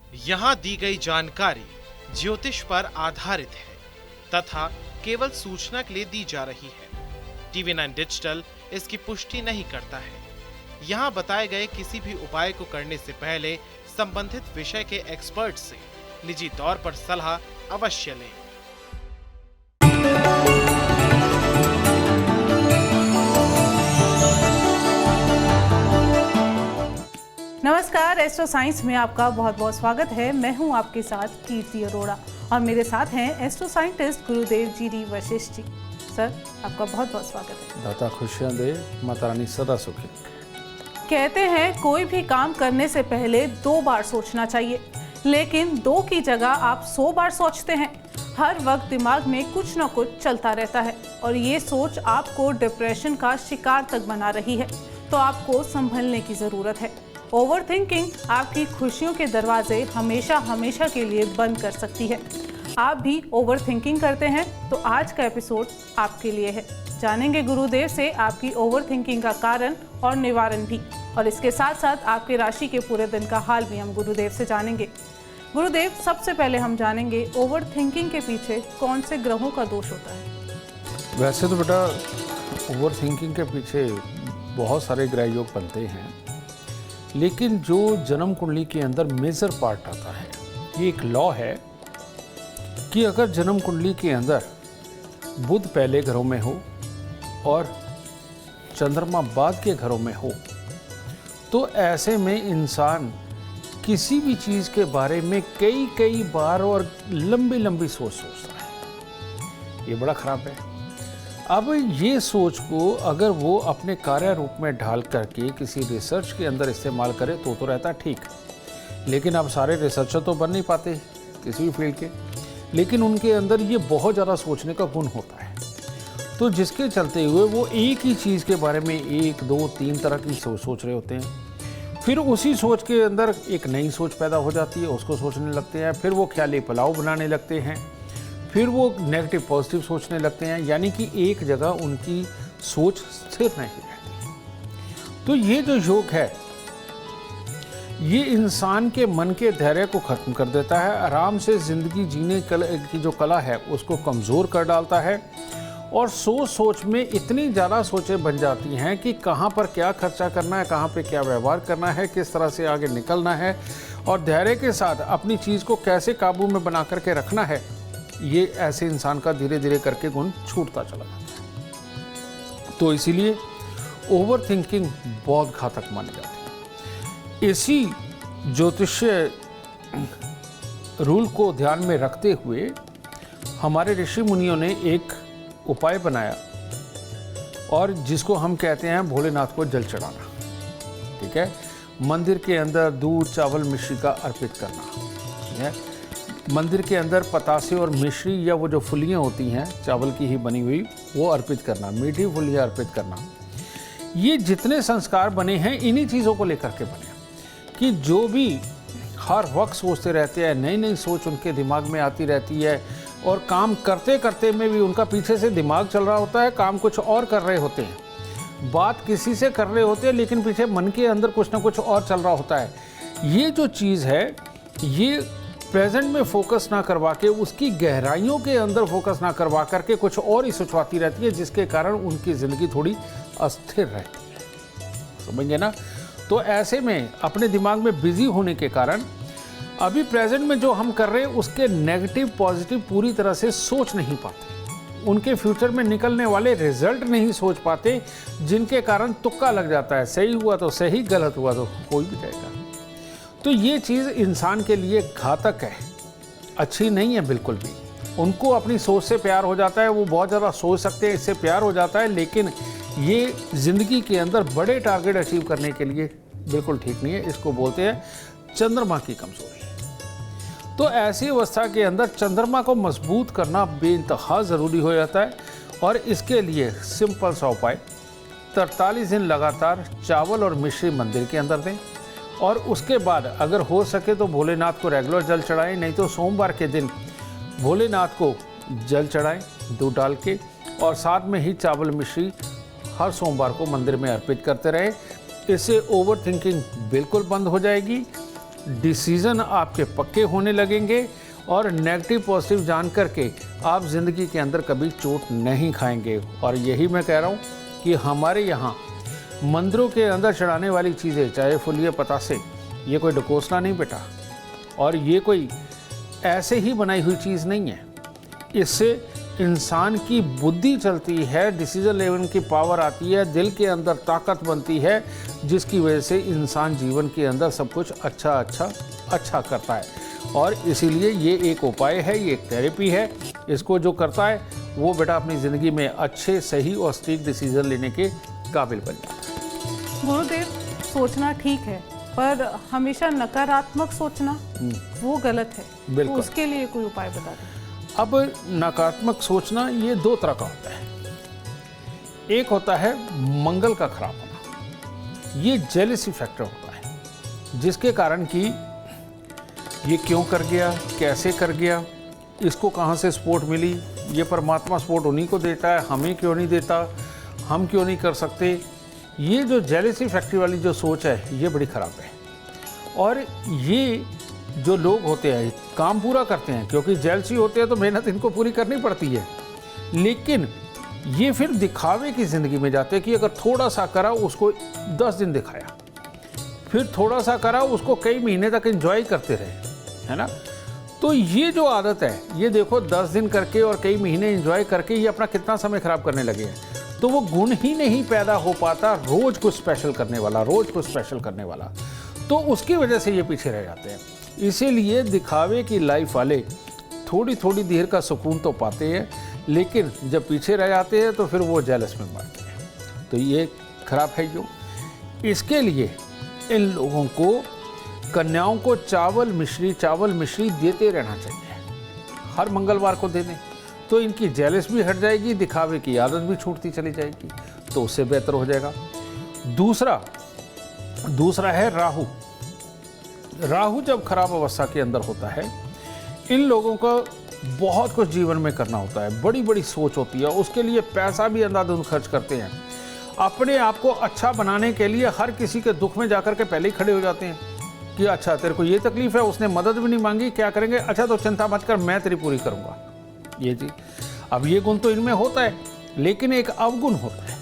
यहाँ दी गई जानकारी ज्योतिष पर आधारित है तथा केवल सूचना के लिए दी जा रही है। TV9 डिजिटल इसकी पुष्टि नहीं करता है। यहाँ बताए गए किसी भी उपाय को करने से पहले संबंधित विषय के एक्सपर्ट से निजी तौर पर सलाह अवश्य लें। नमस्कार, एस्ट्रो साइंस में आपका बहुत बहुत स्वागत है। मैं हूं आपके साथ कीर्ति अरोड़ा और मेरे साथ हैं एस्ट्रो साइंटिस्ट गुरुदेव G D Vashishtha ji. Sir, आपका बहुत बहुत स्वागत है। दाता खुशियां दे, माता रानी सदा सुखी। कहते हैं कोई भी काम करने से पहले 2 बार सोचना चाहिए, लेकिन 2 की जगह आप 100 बार सोचते हैं। हर वक्त दिमाग में कुछ न कुछ चलता रहता है और ये सोच आपको डिप्रेशन का शिकार तक बना रही है, तो आपको संभलने की ज़रूरत है। ओवर थिंकिंग आपकी खुशियों के दरवाजे हमेशा के लिए बंद कर सकती है। आप भी ओवर थिंकिंग करते हैं तो आज का एपिसोड आपके लिए है। जानेंगे गुरुदेव से आपकी ओवर थिंकिंग का कारण और निवारण भी, और इसके साथ साथ आपके राशि के पूरे दिन का हाल भी हम गुरुदेव से जानेंगे। गुरुदेव, सबसे पहले हम जानेंगे ओवर थिंकिंग के पीछे कौन से ग्रहों का दोष होता है? वैसे तो बेटा ओवर थिंकिंग के पीछे बहुत सारे ग्रह योग बनते हैं, लेकिन जो जन्म कुंडली के अंदर मेजर पार्ट आता है, ये एक लॉ है कि अगर जन्म कुंडली के अंदर बुध पहले घरों में हो और चंद्रमा बाद के घरों में हो, तो ऐसे में इंसान किसी भी चीज़ के बारे में कई बार और लंबी सोचता है। ये बड़ा खराब है। अब ये सोच को अगर वो अपने कार्य रूप में ढाल करके किसी रिसर्च के अंदर इस्तेमाल करे तो रहता ठीक, लेकिन अब सारे रिसर्चर तो बन नहीं पाते किसी भी फील्ड के, लेकिन उनके अंदर ये बहुत ज़्यादा सोचने का गुण होता है, तो जिसके चलते हुए वो एक ही चीज़ के बारे में 1, 2, 3 तरह की सोच रहे होते हैं। फिर उसी सोच के अंदर एक नई सोच पैदा हो जाती है, उसको सोचने लगते हैं। फिर वो ख्याली पुलाव बनाने लगते हैं, फिर वो नेगेटिव पॉजिटिव सोचने लगते हैं, यानी कि एक जगह उनकी सोच स्थिर नहीं रहती। तो ये जो योग है, ये इंसान के मन के धैर्य को खत्म कर देता है, आराम से जिंदगी जीने की जो कला है उसको कमज़ोर कर डालता है, और सोच में इतनी ज़्यादा सोचें बन जाती हैं कि कहाँ पर क्या खर्चा करना है, कहाँ पे क्या व्यवहार करना है, किस तरह से आगे निकलना है, और धैर्य के साथ अपनी चीज़ को कैसे काबू में बना करके रखना है, ये ऐसे इंसान का धीरे धीरे करके गुण छूटता चला जाता है। तो इसीलिए ओवर थिंकिंग बहुत घातक मानी जाती है। इसी ज्योतिषीय रूल को ध्यान में रखते हुए हमारे ऋषि मुनियों ने एक उपाय बनाया, और जिसको हम कहते हैं भोलेनाथ को जल चढ़ाना। ठीक है, मंदिर के अंदर दूध, चावल, मिश्री का अर्पित करना। ठीक है, मंदिर के अंदर पतासे और मिश्री या वो जो फुलियाँ होती हैं चावल की ही बनी हुई, वो अर्पित करना, मीठी फुलियाँ अर्पित करना। ये जितने संस्कार बने हैं इन्हीं चीज़ों को लेकर के बने, कि जो भी हर वक्त सोचते रहते हैं, नई सोच उनके दिमाग में आती रहती है, और काम करते में भी उनका पीछे से दिमाग चल रहा होता है, काम कुछ और कर रहे होते हैं, बात किसी से कर रहे होते हैं, लेकिन पीछे मन के अंदर कुछ ना कुछ और चल रहा होता है। ये जो चीज़ है, ये प्रेजेंट में फोकस ना करवा के, उसकी गहराइयों के अंदर फोकस ना करवा करके कुछ और ही सोचवाती रहती है, जिसके कारण उनकी ज़िंदगी थोड़ी अस्थिर रहती है। समझिए ना? तो ऐसे में अपने दिमाग में बिजी होने के कारण अभी प्रेजेंट में जो हम कर रहे हैं उसके नेगेटिव पॉजिटिव पूरी तरह से सोच नहीं पाते, उनके फ्यूचर में निकलने वाले रिजल्ट नहीं सोच पाते, जिनके कारण तुक्का लग जाता है, सही हुआ तो सही, गलत हुआ तो कोई भी जाएगा। तो ये चीज़ इंसान के लिए घातक है, अच्छी नहीं है बिल्कुल भी। उनको अपनी सोच से प्यार हो जाता है, वो बहुत ज़्यादा सोच सकते हैं, इससे प्यार हो जाता है, लेकिन ये ज़िंदगी के अंदर बड़े टारगेट अचीव करने के लिए बिल्कुल ठीक नहीं है। इसको बोलते हैं चंद्रमा की कमज़ोरी। तो ऐसी अवस्था के अंदर चंद्रमा को मजबूत करना बेइंतहा ज़रूरी हो जाता है, और इसके लिए सिंपल सा उपाय, 43 दिन लगातार चावल और मिश्री मंदिर के अंदर दें, और उसके बाद अगर हो सके तो भोलेनाथ को रेगुलर जल चढ़ाएं, नहीं तो सोमवार के दिन भोलेनाथ को जल चढ़ाएं दूध डाल के, और साथ में ही चावल मिश्री हर सोमवार को मंदिर में अर्पित करते रहें। इससे ओवर थिंकिंग बिल्कुल बंद हो जाएगी, डिसीज़न आपके पक्के होने लगेंगे और नेगेटिव पॉजिटिव जान करके आप ज़िंदगी के अंदर कभी चोट नहीं खाएंगे। और यही मैं कह रहा हूँ कि हमारे यहाँ मंदिरों के अंदर चढ़ाने वाली चीज़ें, चाहे फुलिया पतासे, ये कोई डकोसना नहीं बेटा, और ये कोई ऐसे ही बनाई हुई चीज़ नहीं है। इससे इंसान की बुद्धि चलती है, डिसीजन लेने की पावर आती है, दिल के अंदर ताकत बनती है, जिसकी वजह से इंसान जीवन के अंदर सब कुछ अच्छा करता है। और इसीलिए ये एक उपाय है, ये एक थेरेपी है। इसको जो करता है वो बेटा अपनी ज़िंदगी में अच्छे, सही और सटीक डिसीजन लेने के काबिल बन जाता है। गुरुदेव, सोचना ठीक है, पर हमेशा नकारात्मक सोचना वो गलत है। बिल्कुल। तो उसके लिए कोई उपाय बता दें। अब नकारात्मक सोचना ये दो तरह का होता है। एक होता है मंगल का खराब होना, ये जेलसी फैक्टर होता है, जिसके कारण कि ये क्यों कर गया, कैसे कर गया, इसको कहाँ से सपोर्ट मिली, ये परमात्मा सपोर्ट उन्हीं को देता है, हमें क्यों नहीं देता, हम क्यों नहीं कर सकते। ये जो जेलसी फैक्ट्री वाली जो सोच है ये बड़ी ख़राब है। और ये जो लोग होते हैं काम पूरा करते हैं, क्योंकि जेलसी होते हैं तो मेहनत इनको पूरी करनी पड़ती है, लेकिन ये फिर दिखावे की ज़िंदगी में जाते हैं कि अगर थोड़ा सा करा उसको 10 दिन दिखाया, फिर थोड़ा सा करा उसको कई महीने तक एंजॉय करते रहे, है ना। तो ये जो आदत है, ये देखो 10 दिन करके और कई महीने एंजॉय करके ये अपना कितना समय खराब करने लगे हैं। तो वो गुण ही नहीं पैदा हो पाता रोज़ कुछ स्पेशल करने वाला, रोज़ कुछ स्पेशल करने वाला, तो उसकी वजह से ये पीछे रह जाते हैं। इसीलिए दिखावे की लाइफ वाले थोड़ी थोड़ी देर का सुकून तो पाते हैं, लेकिन जब पीछे रह जाते हैं तो फिर वो जेलस में मरते हैं। तो ये खराब है। जो इसके लिए इन लोगों को, कन्याओं को चावल मिश्री देते रहना चाहिए, हर मंगलवार को दे दें, तो इनकी जेलस भी हट जाएगी, दिखावे की आदत भी छूटती चली जाएगी, तो उससे बेहतर हो जाएगा। दूसरा है राहु। राहु जब खराब अवस्था के अंदर होता है, इन लोगों को बहुत कुछ जीवन में करना होता है, बड़ी बड़ी सोच होती है, उसके लिए पैसा भी अंधाधुंध खर्च करते हैं। अपने आप को अच्छा बनाने के लिए हर किसी के दुख में जाकर के पहले ही खड़े हो जाते हैं कि अच्छा तेरे को ये तकलीफ है, उसने मदद भी नहीं मांगी, क्या करेंगे, अच्छा तो चिंता मत कर, मैं तेरी पूरी करूँगा। ये जी, अब ये गुण तो इनमें होता है, लेकिन एक अवगुण होता है।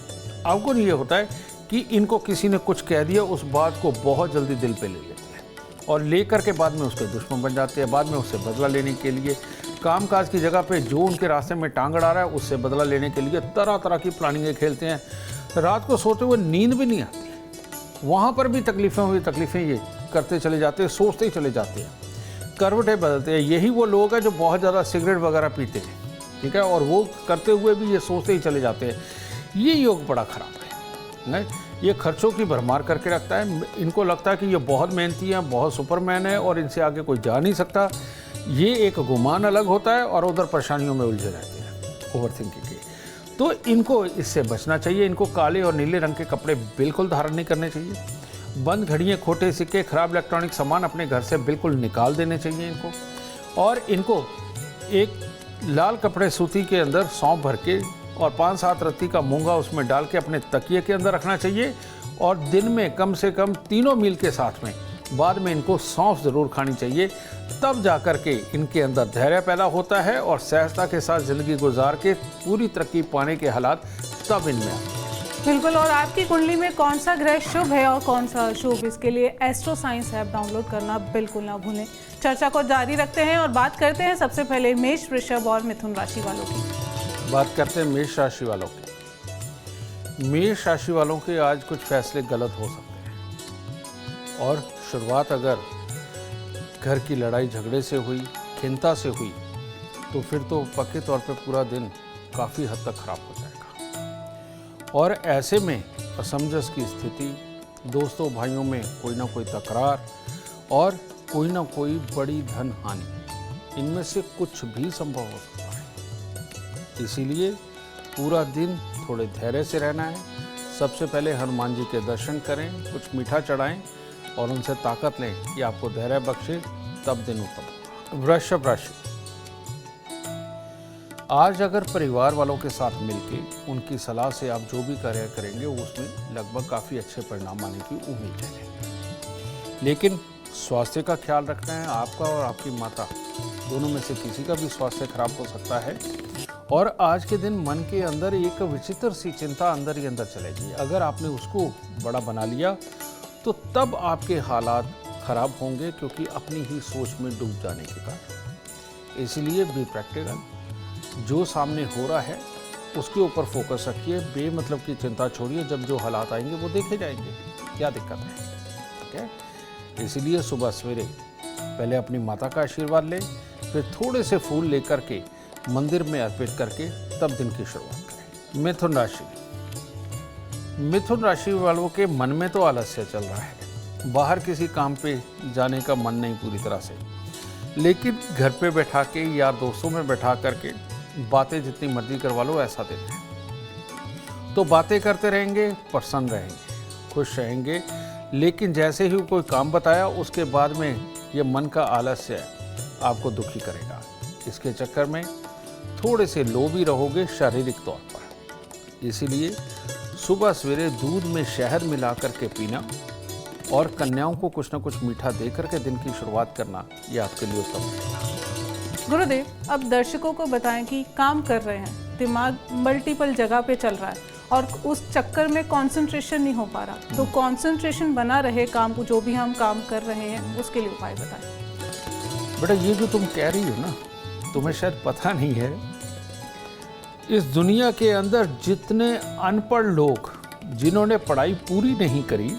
अवगुण ये होता है कि इनको किसी ने कुछ कह दिया, उस बात को बहुत जल्दी दिल पे ले लेते हैं और लेकर के बाद में उसके दुश्मन बन जाते हैं। बाद में उससे बदला लेने के लिए, कामकाज की जगह पे जो उनके रास्ते में टांग अड़ा रहा है उससे बदला लेने के लिए तरह तरह की प्लानिंगें खेलते हैं। रात को सोते हुए नींद भी नहीं आती, वहाँ पर भी तकलीफ़ें ये करते चले जाते हैं, सोचते ही चले जाते हैं, करवटें बदलते हैं। यही वो लोग हैं जो बहुत ज़्यादा सिगरेट वगैरह पीते हैं, ठीक है, और वो करते हुए भी ये सोचते ही चले जाते हैं। ये योग बड़ा ख़राब है, नहीं, ये खर्चों की भरमार करके रखता है। इनको लगता है कि ये बहुत मेहनती हैं, बहुत सुपरमैन है और इनसे आगे कोई जा नहीं सकता। ये एक गुमान अलग होता है और उधर परेशानियों में उलझे रहते हैं, ओवर थिंकिंग के। तो इनको इससे बचना चाहिए। इनको काले और नीले रंग के कपड़े बिल्कुल धारण नहीं करने चाहिए। बंद घड़ियाँ, खोटे सिक्के, खराब इलेक्ट्रॉनिक सामान अपने घर से बिल्कुल निकाल देने चाहिए इनको। और इनको एक लाल कपड़े सूती के अंदर सौंफ भर के और 5-7 रत्ती का मूंगा उसमें डाल के अपने तकिए के अंदर रखना चाहिए। और दिन में कम से कम 3 मील के साथ में बाद में इनको सौंफ ज़रूर खानी चाहिए। तब जाकर के इनके अंदर धैर्य पैदा होता है और सहजता के साथ ज़िंदगी गुजार के पूरी तरक्की पाने के हालात तब इनमें आते हैं। बिल्कुल। और आपकी कुंडली में कौन सा ग्रह शुभ है और कौन सा अशुभ, इसके लिए एस्ट्रो साइंस ऐप डाउनलोड करना बिल्कुल ना भूलें। चर्चा को जारी रखते हैं और बात करते हैं सबसे पहले मेष, वृषभ और मिथुन राशि वालों की। बात करते हैं मेष राशि वालों की। मेष राशि वालों के आज कुछ फैसले गलत हो सकते हैं और शुरुआत अगर घर की लड़ाई झगड़े से हुई, खिंता से हुई, तो फिर तो पक्के तौर पे पूरा दिन काफ़ी हद तक खराब हो जाएगा। और ऐसे में असमंजस की स्थिति, दोस्तों भाइयों में कोई ना कोई तकरार और कोई ना कोई बड़ी धन हानि, इनमें से कुछ भी संभव हो सकता है। इसीलिए पूरा दिन थोड़े धैर्य से रहना है। सबसे पहले हनुमान जी के दर्शन करें, कुछ मीठा चढ़ाएं और उनसे ताकत लें कि आपको धैर्य बख्शे, तब दिन उत्तम। वृषभ राशि, आज अगर परिवार वालों के साथ मिलके उनकी सलाह से आप जो भी कार्य करेंगे उसमें लगभग काफ़ी अच्छे परिणाम आने की उम्मीद है। लेकिन स्वास्थ्य का ख्याल रखना है। आपका और आपकी माता दोनों में से किसी का भी स्वास्थ्य खराब हो सकता है। और आज के दिन मन के अंदर एक विचित्र सी चिंता अंदर ही अंदर चलेगी। अगर आपने उसको बड़ा बना लिया तो तब आपके हालात खराब होंगे, क्योंकि अपनी ही सोच में डूब जाने के कारण। इसलिए बी प्रैक्टिकल, जो सामने हो रहा है उसके ऊपर फोकस रखिए, बेमतलब की चिंता छोड़िए। जब जो हालात आएंगे वो देखे जाएंगे, क्या दिक्कत है, ठीक है। इसलिए सुबह सवेरे पहले अपनी माता का आशीर्वाद लें, फिर थोड़े से फूल लेकर के मंदिर में अर्पित करके तब दिन की शुरुआत करें। मिथुन राशि, मिथुन राशि वालों के मन में तो आलस्य चल रहा है, बाहर किसी काम पे जाने का मन नहीं पूरी तरह से, लेकिन घर पे बैठा के या दोस्तों में बैठा करके बातें जितनी मर्जी करवा लो ऐसा दिन है। तो बातें करते रहेंगे, प्रसन्न रहेंगे, खुश रहेंगे, लेकिन जैसे ही कोई काम बताया उसके बाद में ये मन का आलस्य आपको दुखी करेगा। इसके चक्कर में थोड़े से लो भी रहोगे शारीरिक तौर पर। इसीलिए सुबह सवेरे दूध में शहद मिला करके पीना और कन्याओं को कुछ ना कुछ मीठा दे करके दिन की शुरुआत करना, ये आपके लिए उत्तम है। गुरुदेव, अब दर्शकों को बताएं कि काम कर रहे हैं, दिमाग मल्टीपल जगह पे चल रहा है और उस चक्कर में कंसंट्रेशन नहीं हो पा रहा, तो कंसंट्रेशन बना रहे काम को, जो भी हम काम कर रहे हैं, उसके लिए उपाय बताएं। बेटा, ये जो तुम कह रही हो ना, तुम्हें शायद पता नहीं है, इस दुनिया के अंदर जितने अनपढ़ लोग जिन्होंने पढ़ाई पूरी नहीं करी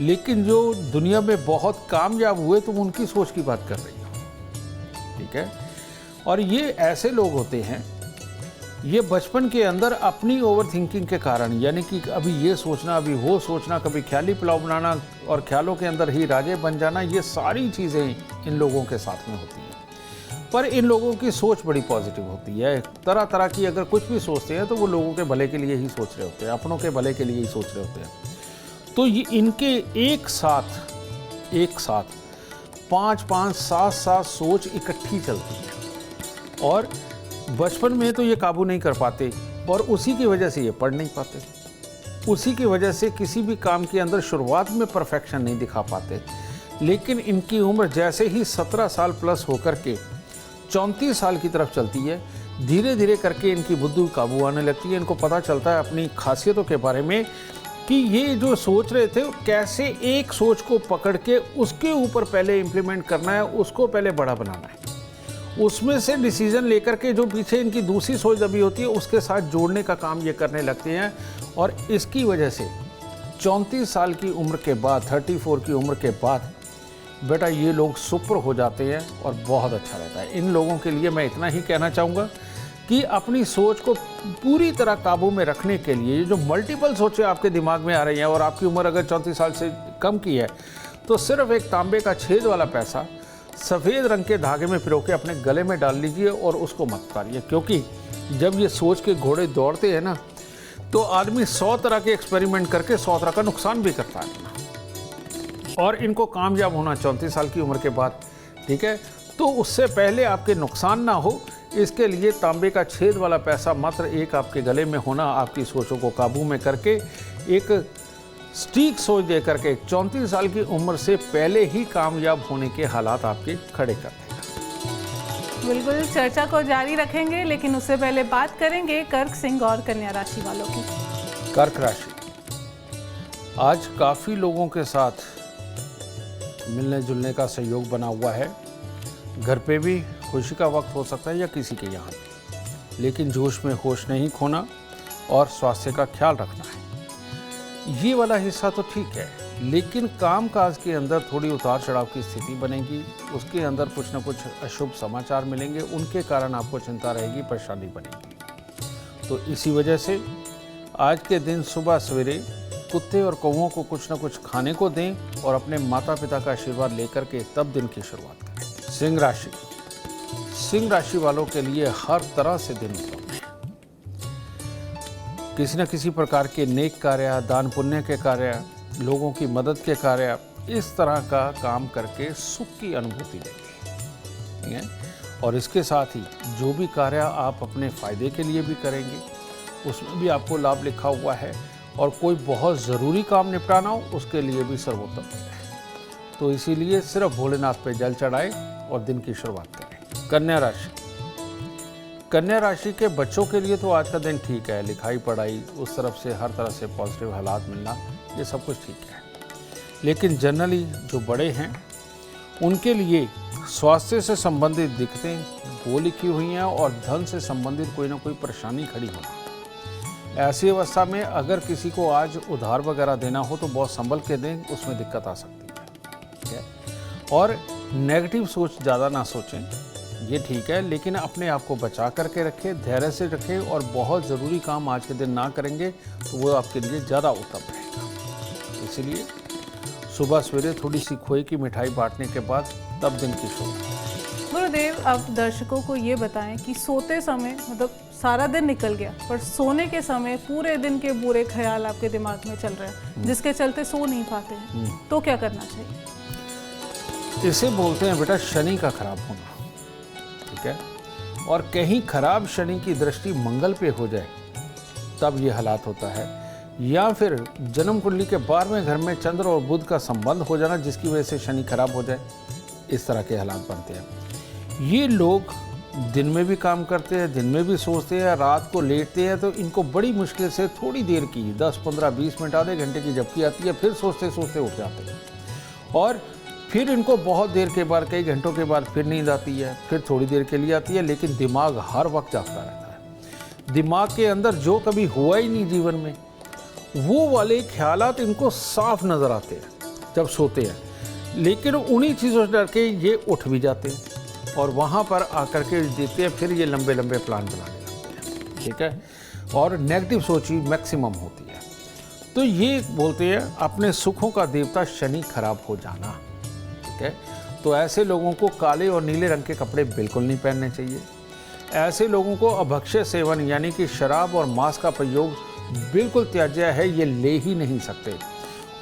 लेकिन जो दुनिया में बहुत कामयाब हुए, तुम उनकी सोच की बात कर रही हो, ठीक है। और ये ऐसे लोग होते हैं, ये बचपन के अंदर अपनी ओवर थिंकिंग के कारण, यानी कि अभी ये सोचना अभी वो सोचना, कभी ख्याली पुलाव बनाना और ख्यालों के अंदर ही राजे बन जाना, ये सारी चीज़ें इन लोगों के साथ में होती हैं। पर इन लोगों की सोच बड़ी पॉजिटिव होती है। तरह तरह की अगर कुछ भी सोचते हैं तो वो लोगों के भले के लिए ही सोच रहे होते हैं, अपनों के भले के लिए ही सोच रहे होते हैं। तो ये इनके एक साथ 5-5, 7-7 सोच इकट्ठी चलती है और बचपन में तो ये काबू नहीं कर पाते और उसी की वजह से ये पढ़ नहीं पाते, उसी की वजह से किसी भी काम के अंदर शुरुआत में परफेक्शन नहीं दिखा पाते। लेकिन इनकी उम्र जैसे ही 17 साल प्लस होकर के 34 साल की तरफ चलती है, धीरे धीरे करके इनकी बुद्धि काबू आने लगती है। इनको पता चलता है अपनी खासियतों के बारे में कि ये जो सोच रहे थे कैसे एक सोच को पकड़ के उसके ऊपर पहले इम्प्लीमेंट करना है, उसको पहले बड़ा बनाना है, उसमें से डिसीजन लेकर के जो पीछे इनकी दूसरी सोच दबी होती है उसके साथ जोड़ने का काम ये करने लगते हैं। और इसकी वजह से 34 साल की उम्र के बाद, 34 की उम्र के बाद बेटा ये लोग सुपर हो जाते हैं और बहुत अच्छा रहता है। इन लोगों के लिए मैं इतना ही कहना चाहूँगा कि अपनी सोच को पूरी तरह काबू में रखने के लिए, ये जो मल्टीपल सोचें आपके दिमाग में आ रही हैं और आपकी उम्र अगर 34 साल से कम की है, तो सिर्फ एक तांबे का छेद वाला पैसा सफ़ेद रंग के धागे में पिरो के अपने गले में डाल लीजिए और उसको मत उतारिए। क्योंकि जब ये सोच के घोड़े दौड़ते हैं ना, तो आदमी 100 तरह के एक्सपेरिमेंट करके 100 तरह का नुकसान भी करता है और इनको कामयाब होना 34 साल की उम्र के बाद, ठीक है। तो उससे पहले आपके नुकसान ना हो, इसके लिए तांबे का छेद वाला पैसा मात्र एक आपके गले में होना आपकी सोचों को काबू में करके एक सटीक सोच दे करके 34 साल की उम्र से पहले ही कामयाब होने के हालात आपके खड़े कर देगा। बिल्कुल, चर्चा को जारी रखेंगे, लेकिन उससे पहले बात करेंगे कर्क, सिंह और कन्या राशि वालों की। कर्क राशि, आज काफ़ी लोगों के साथ मिलने जुलने का सहयोग बना हुआ है। घर पे भी खुशी का वक्त हो सकता है या किसी के यहाँ, लेकिन जोश में होश नहीं खोना और स्वास्थ्य का ख्याल रखना है। ये वाला हिस्सा तो ठीक है, लेकिन काम काज के अंदर थोड़ी उतार चढ़ाव की स्थिति बनेगी, उसके अंदर कुछ ना कुछ अशुभ समाचार मिलेंगे, उनके कारण आपको चिंता रहेगी, परेशानी बनेगी। तो इसी वजह से आज के दिन सुबह सवेरे कुत्ते और कौवों को कुछ ना कुछ खाने को दें और अपने माता पिता का आशीर्वाद लेकर के तब दिन की शुरुआत करें। सिंह राशि, सिंह राशि वालों के लिए हर तरह से दिन उत्तम है। किसी न किसी प्रकार के नेक कार्य, दान पुण्य के कार्य, लोगों की मदद के कार्य, इस तरह का काम करके सुख की अनुभूति लेंगे, ठीक है। और इसके साथ ही जो भी कार्य आप अपने फायदे के लिए भी करेंगे उसमें भी आपको लाभ लिखा हुआ है, और कोई बहुत ज़रूरी काम निपटाना हो उसके लिए भी सर्वोत्तम है। तो इसीलिए सिर्फ भोलेनाथ पे जल चढ़ाए और दिन की शुरुआत करें। कन्या राशि, कन्या राशि के बच्चों के लिए तो आज का दिन ठीक है। लिखाई पढ़ाई उस तरफ से हर तरह से पॉजिटिव हालात मिलना, ये सब कुछ ठीक है। लेकिन जनरली जो बड़े हैं उनके लिए स्वास्थ्य से संबंधित दिक्कतें वो लिखी हुई हैं और धन से संबंधित कोई ना कोई परेशानी खड़ी होना। ऐसी अवस्था में अगर किसी को आज उधार वगैरह देना हो तो बहुत संभल के दें, उसमें दिक्कत आ सकती है। ठीक है, और नेगेटिव सोच ज़्यादा ना सोचें, ये ठीक है, लेकिन अपने आप को बचा करके रखें, धैर्य से रखें और बहुत ज़रूरी काम आज के दिन ना करेंगे तो वो आपके लिए ज़्यादा उत्तम रहेगा। इसलिए सुबह सवेरे थोड़ी सी खोए की मिठाई बांटने के बाद तब दिन की शुरुआत। गुरुदेव, अब दर्शकों को ये बताएं कि सोते समय मतलब सारा दिन निकल गया पर सोने के समय पूरे दिन के बुरे ख्याल आपके दिमाग में चल रहे हैं जिसके चलते सो नहीं पाते हैं, तो क्या करना चाहिए? इसे बोलते हैं बेटा शनि का खराब होना। ठीक है, और कहीं खराब शनि की दृष्टि मंगल पे हो जाए तब ये हालात होता है, या फिर जन्म कुंडली के 12वें घर में चंद्र और बुध का संबंध हो जाना जिसकी वजह से शनि खराब हो जाए, इस तरह के हालात बनते हैं। ये लोग दिन में भी काम करते हैं, दिन में भी सोचते हैं, रात को लेटते हैं तो इनको बड़ी मुश्किल से थोड़ी देर की 10, 15, 20 मिनट आधे घंटे की झपकी आती है, फिर सोचते सोचते उठ जाते हैं और फिर इनको बहुत देर के बाद, कई घंटों के बाद फिर नींद आती है, फिर थोड़ी देर के लिए आती है, लेकिन दिमाग हर वक्त जागता रहता है। दिमाग के अंदर जो कभी हुआ ही नहीं जीवन में वो वाले ख्यालात इनको साफ नजर आते हैं जब सोते हैं, लेकिन उन्हीं चीज़ों से डर के ये उठ भी जाते हैं और वहाँ पर आकर के देखते हैं, फिर ये लंबे लंबे प्लान बनाने लगते हैं। ठीक है, और नेगेटिव सोच ही मैक्सिमम होती है। तो ये बोलते हैं अपने सुखों का देवता शनि खराब हो जाना। ठीक है, तो ऐसे लोगों को काले और नीले रंग के कपड़े बिल्कुल नहीं पहनने चाहिए। ऐसे लोगों को अभक्ष्य सेवन यानी कि शराब और मांस का प्रयोग बिल्कुल त्याज्य है, ये ले ही नहीं सकते।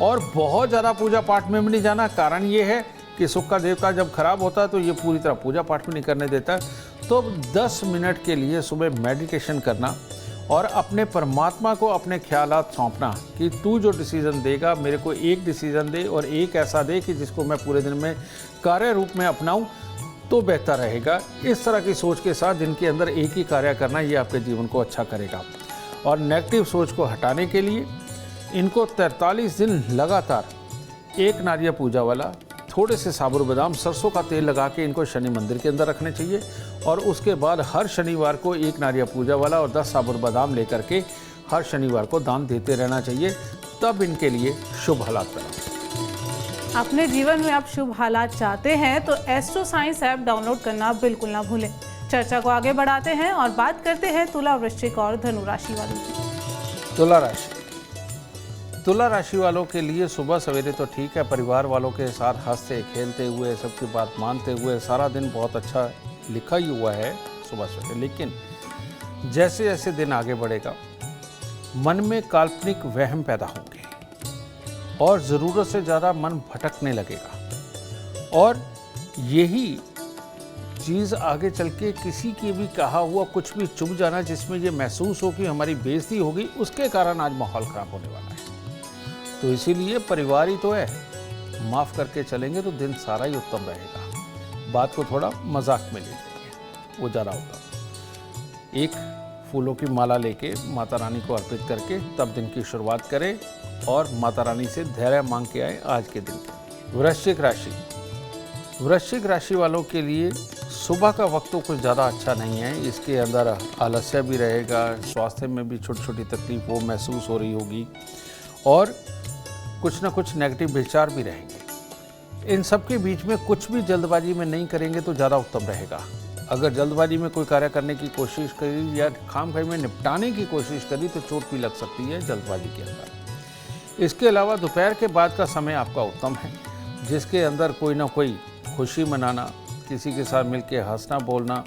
और बहुत ज़्यादा पूजा पाठ में भी नहीं जाना, कारण ये है कि सुख का देवता जब खराब होता है तो ये पूरी तरह पूजा पाठ भी नहीं करने देता। तो 10 मिनट के लिए सुबह मेडिटेशन करना और अपने परमात्मा को अपने ख्यालात सौंपना कि तू जो डिसीज़न देगा मेरे को एक डिसीज़न दे और एक ऐसा दे कि जिसको मैं पूरे दिन में कार्य रूप में अपनाऊं तो बेहतर रहेगा। इस तरह की सोच के साथ दिन के अंदर एक ही कार्य करना, ये आपके जीवन को अच्छा करेगा। और नेगेटिव सोच को हटाने के लिए इनको 43 दिन लगातार एक नारियल पूजा वाला थोड़े से साबुत बादाम सरसों का तेल लगा के इनको शनि मंदिर के अंदर रखने चाहिए और उसके बाद हर शनिवार को एक नारियल पूजा वाला और 10 साबुत बादाम लेकर के हर शनिवार को दान देते रहना चाहिए, तब इनके लिए शुभ हालात बनेंगे। अपने जीवन में आप शुभ हालात चाहते हैं तो एस्ट्रो साइंस ऐप डाउनलोड करना बिल्कुल ना भूलें। चर्चा को आगे बढ़ाते हैं और बात करते हैं तुला, वृश्चिक और धनु राशि वालों की। तुला राशि, तुला राशि वालों के लिए सुबह सवेरे तो ठीक है, परिवार वालों के साथ हंसते खेलते हुए सबकी बात मानते हुए सारा दिन बहुत अच्छा लिखा ही हुआ है सुबह सवेरे। लेकिन जैसे जैसे दिन आगे बढ़ेगा मन में काल्पनिक वहम पैदा होंगे और ज़रूरत से ज़्यादा मन भटकने लगेगा और यही चीज़ आगे चल के किसी की भी कहा हुआ कुछ भी चुभ जाना जिसमें ये महसूस हो कि हमारी बेइज्जती होगी, उसके कारण आज माहौल ख़राब होने वाला है। तो इसीलिए परिवार ही तो है, माफ़ करके चलेंगे तो दिन सारा ही उत्तम रहेगा। बात को थोड़ा मजाक में ले जाइए, वो ज़्यादा उत्तम। एक फूलों की माला लेके माता रानी को अर्पित करके तब दिन की शुरुआत करें और माता रानी से धैर्य मांग के आए आज के दिन के। वृश्चिक राशि, वृश्चिक राशि वालों के लिए सुबह का वक्त तो कुछ ज़्यादा अच्छा नहीं है। इसके अंदर आलस्य भी रहेगा, स्वास्थ्य में भी छोटी छोटी तकलीफ वो महसूस हो रही होगी और कुछ ना कुछ नेगेटिव विचार भी रहेंगे। इन सब के बीच में कुछ भी जल्दबाजी में नहीं करेंगे तो ज़्यादा उत्तम रहेगा। अगर जल्दबाजी में कोई कार्य करने की कोशिश करी या खामखा में निपटाने की कोशिश करी तो चोट भी लग सकती है जल्दबाजी के अंदर। इसके अलावा दोपहर के बाद का समय आपका उत्तम है, जिसके अंदर कोई ना कोई खुशी मनाना, किसी के साथ मिलकर हंसना बोलना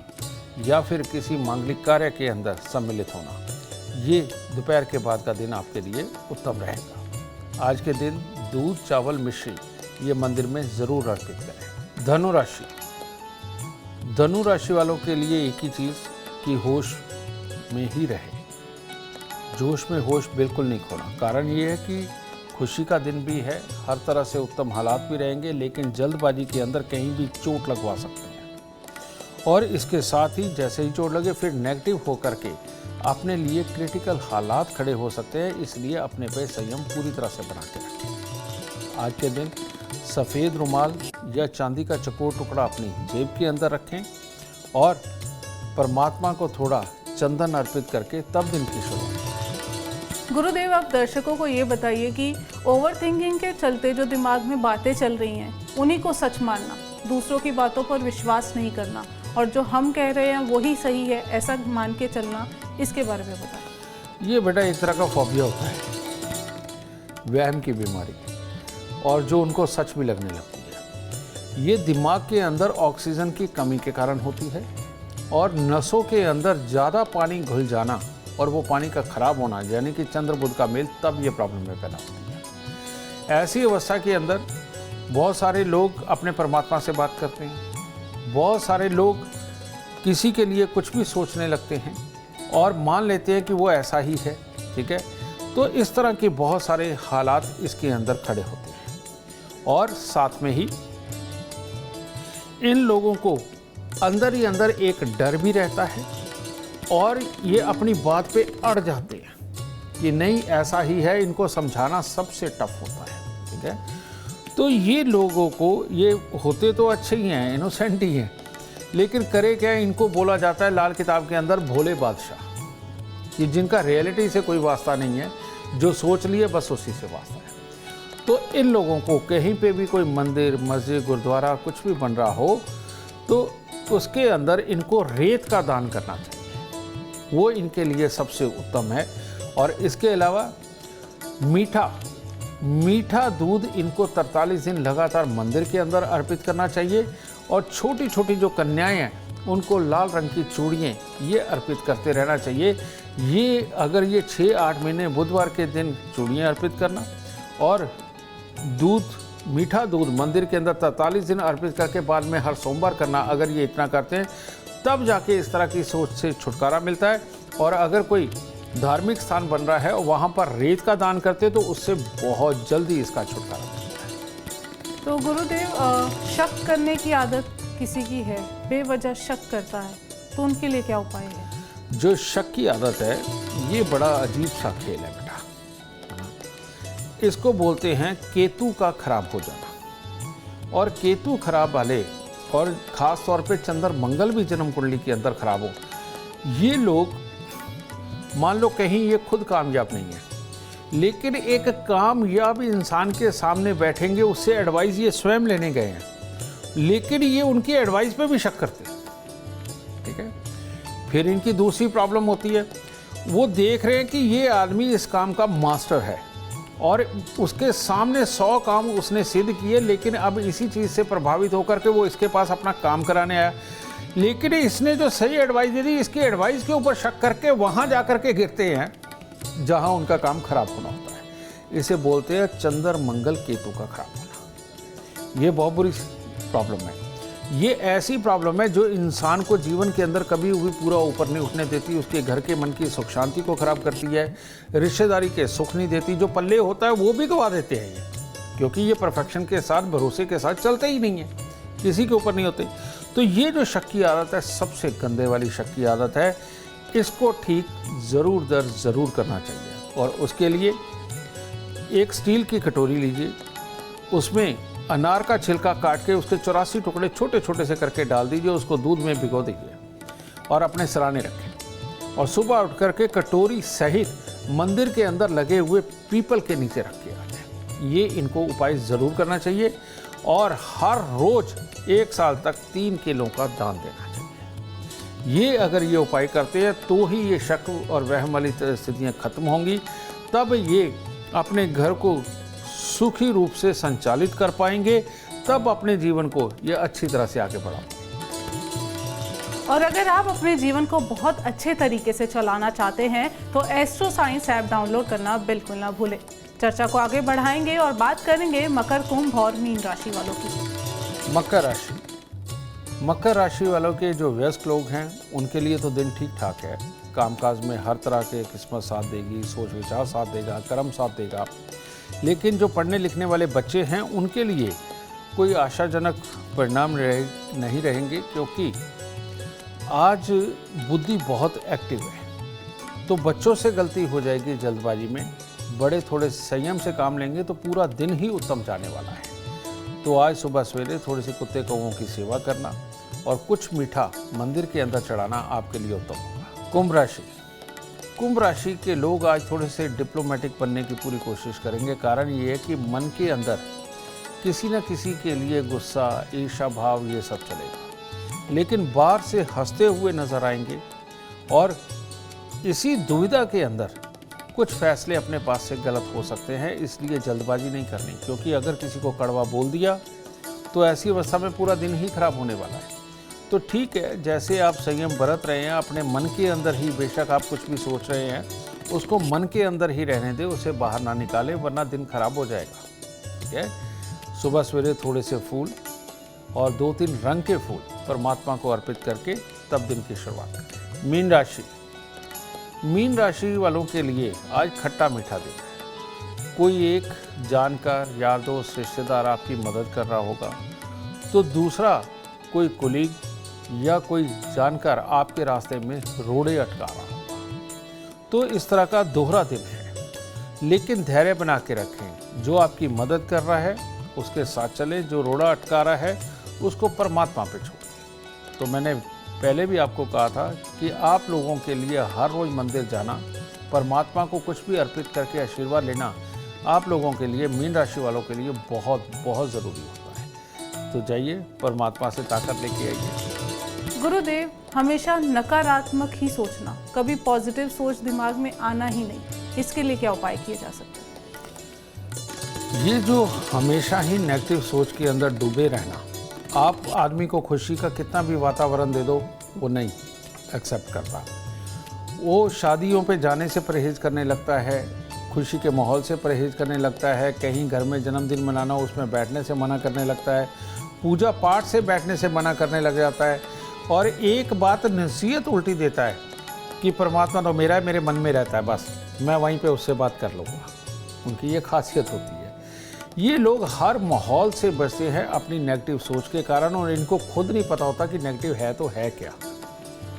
या फिर किसी मांगलिक कार्य के अंदर सम्मिलित होना, ये दोपहर के बाद का दिन आपके लिए उत्तम रहेगा। आज के दिन दूध, चावल, मिश्री ये मंदिर में ज़रूर अर्पित करें। धनु राशि, धनु राशि वालों के लिए एक ही चीज़ कि होश में ही रहे, जोश में होश बिल्कुल नहीं खोना। कारण ये है कि खुशी का दिन भी है, हर तरह से उत्तम हालात भी रहेंगे, लेकिन जल्दबाजी के अंदर कहीं भी चोट लगवा सकते हैं। और इसके साथ ही जैसे ही चोट लगे फिर नेगेटिव होकर के अपने लिए क्रिटिकल हालात खड़े हो सकते हैं, इसलिए अपने पे संयम पूरी तरह से बना के रखें। आज के दिन सफ़ेद रुमाल या चांदी का चकोर टुकड़ा अपनी जेब के अंदर रखें और परमात्मा को थोड़ा चंदन अर्पित करके तब दिन की शुरुआत। गुरुदेव, आप दर्शकों को ये बताइए कि ओवर थिंकिंग के चलते जो दिमाग में बातें चल रही हैं उन्हीं को सच मानना, दूसरों की बातों पर विश्वास नहीं करना और जो हम कह रहे हैं वही सही है ऐसा मान के चलना, इसके बारे में बताएं। ये बेटा एक तरह का फोबिया होता है, वहम की बीमारी, और जो उनको सच भी लगने लगती है। ये दिमाग के अंदर ऑक्सीजन की कमी के कारण होती है और नसों के अंदर ज़्यादा पानी घुल जाना और वो पानी का खराब होना, यानी कि चंद्र बुध का मेल, तब ये प्रॉब्लम में पैदा होती है। ऐसी अवस्था के अंदर बहुत सारे लोग अपने परमात्मा से बात करते हैं, बहुत सारे लोग किसी के लिए कुछ भी सोचने लगते हैं और मान लेते हैं कि वो ऐसा ही है, ठीक है। तो इस तरह के बहुत सारे हालात इसके अंदर खड़े होते हैं और साथ में ही इन लोगों को अंदर ही अंदर एक डर भी रहता है और ये अपनी बात पे अड़ जाते हैं कि नहीं ऐसा ही है। इनको समझाना सबसे टफ होता है, ठीक है। तो ये लोगों को, ये होते तो अच्छे ही हैं, इनोसेंट ही हैं, लेकिन करे क्या, इनको बोला जाता है लाल किताब के अंदर भोले बादशाह, कि जिनका रियलिटी से कोई वास्ता नहीं है, जो सोच लिए बस उसी से वास्ता है। तो इन लोगों को कहीं पे भी कोई मंदिर, मस्जिद, गुरुद्वारा कुछ भी बन रहा हो तो उसके अंदर इनको रेत का दान करना चाहिए, वो इनके लिए सबसे उत्तम है। और इसके अलावा मीठा दूध इनको 43 दिन लगातार मंदिर के अंदर अर्पित करना चाहिए और छोटी छोटी जो कन्याएं हैं उनको लाल रंग की चूड़ियाँ ये अर्पित करते रहना चाहिए। ये अगर ये 6-8 महीने बुधवार के दिन चूड़ियाँ अर्पित करना और मीठा दूध मंदिर के अंदर 43 दिन अर्पित करके बाद में हर सोमवार करना, अगर ये इतना करते हैं तब जाके इस तरह की सोच से छुटकारा मिलता है। और अगर कोई धार्मिक स्थान बन रहा है और वहाँ पर रेत का दान करते तो उससे बहुत जल्दी इसका छुटकारा मिलता है। तो गुरुदेव, शक करने की आदत किसी की है, बेवजह शक करता है, तो उनके लिए क्या उपाय है? जो शक की आदत है ये बड़ा अजीब सा खेल है बेटा। इसको बोलते हैं केतु का खराब हो जाना। और केतु खराब वाले, और ख़ास तौर पे चंद्र मंगल भी जन्म कुंडली के अंदर खराब हो, ये लोग मान लो कहीं ये खुद कामयाब नहीं है, लेकिन एक कामयाब इंसान के सामने बैठेंगे, उससे एडवाइस ये स्वयं लेने गए हैं, लेकिन ये उनकी एडवाइस पे भी शक करते हैं, ठीक है। फिर इनकी दूसरी प्रॉब्लम होती है, वो देख रहे हैं कि ये आदमी इस काम का मास्टर है और उसके सामने 100 काम उसने सिद्ध किए, लेकिन अब इसी चीज़ से प्रभावित होकर के वो इसके पास अपना काम कराने आया, लेकिन इसने जो सही एडवाइस दे दी, इसकी एडवाइस के ऊपर शक करके वहाँ जा कर के गिरते हैं जहाँ उनका काम खराब होना होता है। इसे बोलते हैं चंद्र मंगल केतु का खराब होना। ये बहुत बुरी प्रॉब्लम है। ये ऐसी प्रॉब्लम है जो इंसान को जीवन के अंदर कभी भी पूरा ऊपर नहीं उठने देती, उसके घर के मन की सुख शांति को खराब करती है, रिश्तेदारी के सुख नहीं देती, जो पल्ले होता है वो भी गवा देते हैं ये, क्योंकि ये परफेक्शन के साथ, भरोसे के साथ चलते ही नहीं है, किसी के ऊपर नहीं होते। तो ये जो शक की आदत है, सबसे गंदे वाली शक की आदत है, इसको ठीक ज़रूर करना चाहिए। और उसके लिए एक स्टील की कटोरी लीजिए, उसमें अनार का छिलका काट के उसके 84 टुकड़े छोटे छोटे से करके डाल दीजिए, उसको दूध में भिगो दीजिए और अपने सिराने रखें। और सुबह उठ करके कटोरी सहित मंदिर के अंदर लगे हुए पीपल के नीचे रख के आ जाए। ये इनको उपाय ज़रूर करना चाहिए और हर रोज़ 1 साल तक 3 किलो का दान देना चाहिए। ये अगर ये उपाय करते हैं तो ही ये शक और वहम वाली स्थितियाँ खत्म होंगी, तब ये अपने घर को सुखी रूप से संचालित कर पाएंगे, तब अपने जीवन को ये अच्छी तरह से आगे बढ़ाएंगे। और अगर आप अपने जीवन को बहुत अच्छे तरीके से चलाना चाहते हैं तो एस्ट्रो साइंस ऐप डाउनलोड करना बिल्कुल ना भूलें। चर्चा को आगे बढ़ाएंगे और बात करेंगे मकर, कुंभ और मीन राशि वालों की। मकर राशि वालों के जो व्यस्त लोग हैं उनके लिए तो दिन ठीक ठाक है। कामकाज में हर तरह के किस्मत साथ देगी, सोच विचार साथ देगा, कर्म साथ देगा। लेकिन जो पढ़ने लिखने वाले बच्चे हैं उनके लिए कोई आशाजनक परिणाम नहीं रहेंगे, क्योंकि आज बुद्धि बहुत एक्टिव है। तो बच्चों से गलती हो जाएगी जल्दबाजी में, बड़े थोड़े संयम से काम लेंगे तो पूरा दिन ही उत्तम जाने वाला है। तो आज सुबह सवेरे थोड़ी सी कुत्ते कौवों की सेवा करना और कुछ मीठा मंदिर के अंदर चढ़ाना आपके लिए उत्तम होगा। कुंभ राशि के लोग आज थोड़े से डिप्लोमेटिक बनने की पूरी कोशिश करेंगे। कारण ये है कि मन के अंदर किसी न किसी के लिए गुस्सा, ईर्ष्या भाव ये सब चलेगा, लेकिन बाहर से हंसते हुए नजर आएंगे। और इसी दुविधा के अंदर कुछ फैसले अपने पास से गलत हो सकते हैं, इसलिए जल्दबाजी नहीं करनी, क्योंकि अगर किसी को कड़वा बोल दिया तो ऐसी अवस्था में पूरा दिन ही खराब होने वाला है। तो ठीक है, जैसे आप संयम बरत रहे हैं, अपने मन के अंदर ही, बेशक आप कुछ भी सोच रहे हैं उसको मन के अंदर ही रहने दें, उसे बाहर ना निकालें, वरना दिन खराब हो जाएगा। ठीक है, सुबह सवेरे थोड़े से फूल और 2-3 रंग के फूल परमात्मा को अर्पित करके तब दिन की शुरुआत करें। मीन राशि वालों के लिए आज खट्टा मीठा दिन है। कोई एक जानकार, यार दोस्त, रिश्तेदार आपकी मदद कर रहा होगा, तो दूसरा कोई कुलीग या कोई जानकार आपके रास्ते में रोड़े अटका रहा होगा। तो इस तरह का दोहरा दिन है, लेकिन धैर्य बना के रखें। जो आपकी मदद कर रहा है उसके साथ चलें, जो रोड़ा अटका रहा है उसको परमात्मा पे छोड़ें। तो मैंने पहले भी आपको कहा था कि आप लोगों के लिए हर रोज़ मंदिर जाना, परमात्मा को कुछ भी अर्पित करके आशीर्वाद लेना आप लोगों के लिए, मीन राशि वालों के लिए बहुत बहुत ज़रूरी होता है। तो जाइए, परमात्मा से ताकत लेके आइए। गुरुदेव, हमेशा नकारात्मक ही सोचना, कभी पॉजिटिव सोच दिमाग में आना ही नहीं, इसके लिए क्या उपाय किए जा सकते हैं? ये जो हमेशा ही नेगेटिव सोच के अंदर डूबे रहना, आप आदमी को खुशी का कितना भी वातावरण दे दो वो नहीं एक्सेप्ट करता। वो शादियों पे जाने से परहेज करने लगता है, खुशी के माहौल से परहेज करने लगता है, कहीं घर में जन्मदिन मनाना उसमें बैठने से मना करने लगता है, पूजा पाठ से बैठने से मना करने लग जाता है, और एक बात नसीहत उल्टी देता है कि परमात्मा तो मेरा है, मेरे मन में रहता है, बस मैं वहीं पे उससे बात कर लूँगा। उनकी ये खासियत होती है। ये लोग हर माहौल से बचते हैं अपनी नेगेटिव सोच के कारण, और इनको खुद नहीं पता होता कि नेगेटिव है तो है क्या,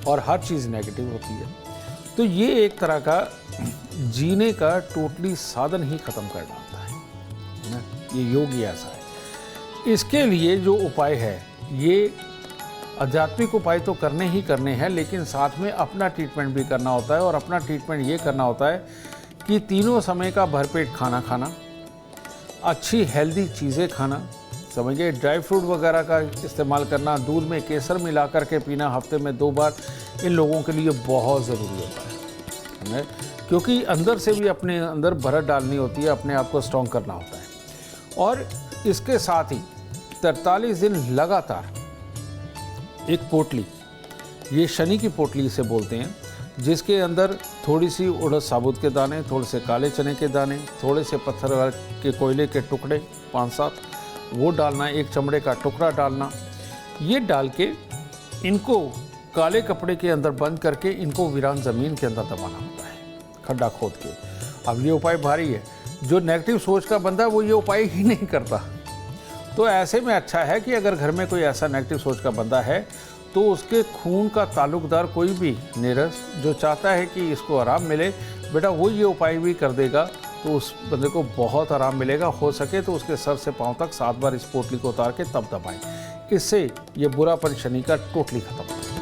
और हर चीज़ नेगेटिव होती है। तो ये एक तरह का जीने का टोटली साधन ही ख़त्म कर डालता है ना। ये योग ही ऐसा है। इसके लिए जो उपाय है, ये आध्यात्मिक उपाय तो करने ही करने हैं, लेकिन साथ में अपना ट्रीटमेंट भी करना होता है। और अपना ट्रीटमेंट ये करना होता है कि तीनों समय का भरपेट खाना खाना, अच्छी हेल्दी चीज़ें खाना, समझिए ड्राई फ्रूट वगैरह का इस्तेमाल करना, दूध में केसर मिला करके पीना हफ्ते में 2 बार, इन लोगों के लिए बहुत ज़रूरी होता है, क्योंकि अंदर से भी अपने अंदर भरत डालनी होती है, अपने आप को स्ट्रॉन्ग करना होता है। और इसके साथ ही 43 दिन लगातार एक पोटली, ये शनि की पोटली इसे बोलते हैं, जिसके अंदर थोड़ी सी उड़द साबुत के दाने, थोड़े से काले चने के दाने, थोड़े से पत्थर के कोयले के टुकड़े 5-7 वो डालना, एक चमड़े का टुकड़ा डालना। ये डाल के इनको काले कपड़े के अंदर बंद करके इनको वीरान ज़मीन के अंदर दबाना होता है, खड्डा खोद के। अब ये उपाय भारी है, जो नेगेटिव सोच का बंदा है वो ये उपाय ही नहीं करता। तो ऐसे में अच्छा है कि अगर घर में कोई ऐसा नेगेटिव सोच का बंदा है तो उसके खून का ताल्लुकदार कोई भी नीरस जो चाहता है कि इसको आराम मिले, बेटा वो ये उपाय भी कर देगा, तो उस बंदे को बहुत आराम मिलेगा। हो सके तो उसके सर से पांव तक 7 बार इस पोटली को उतार के तब दबाएं। इससे ये बुरापन शनि का टोटली खत्म हो जाता है।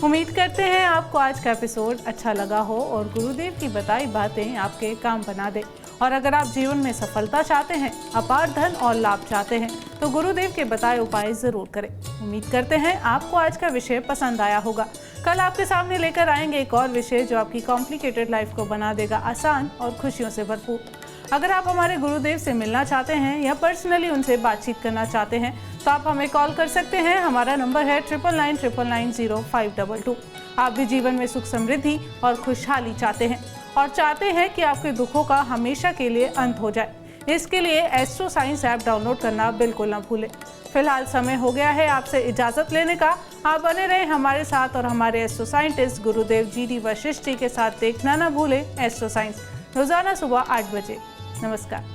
उम्मीद करते हैं आपको आज का एपिसोड अच्छा लगा हो और गुरुदेव की बताई बातें आपके काम बना दे। और अगर आप जीवन में सफलता चाहते हैं, अपार धन और लाभ चाहते हैं, तो गुरुदेव के बताए उपाय जरूर करें। उम्मीद करते हैं आपको आज का विषय पसंद आया होगा। कल आपके सामने लेकर आएंगे एक और विषय जो आपकी कॉम्प्लिकेटेड लाइफ को बना देगा आसान और खुशियों से भरपूर। अगर आप हमारे गुरुदेव से मिलना चाहते हैं या पर्सनली उनसे बातचीत करना चाहते हैं तो आप हमें कॉल कर सकते हैं। हमारा नंबर है 9999900522। आप भी जीवन में सुख समृद्धि और खुशहाली चाहते हैं और चाहते हैं कि आपके दुखों का हमेशा के लिए अंत हो जाए, इसके लिए एस्ट्रो साइंस ऐप डाउनलोड करना बिल्कुल ना भूलें। फिलहाल समय हो गया है आपसे इजाज़त लेने का। आप बने रहें हमारे साथ और हमारे एस्ट्रो साइंटिस्ट गुरुदेव GD वशिष्ठ जी के साथ देखना ना भूलें एस्ट्रो साइंस। रोजाना सुबह 8 बजे। नमस्कार।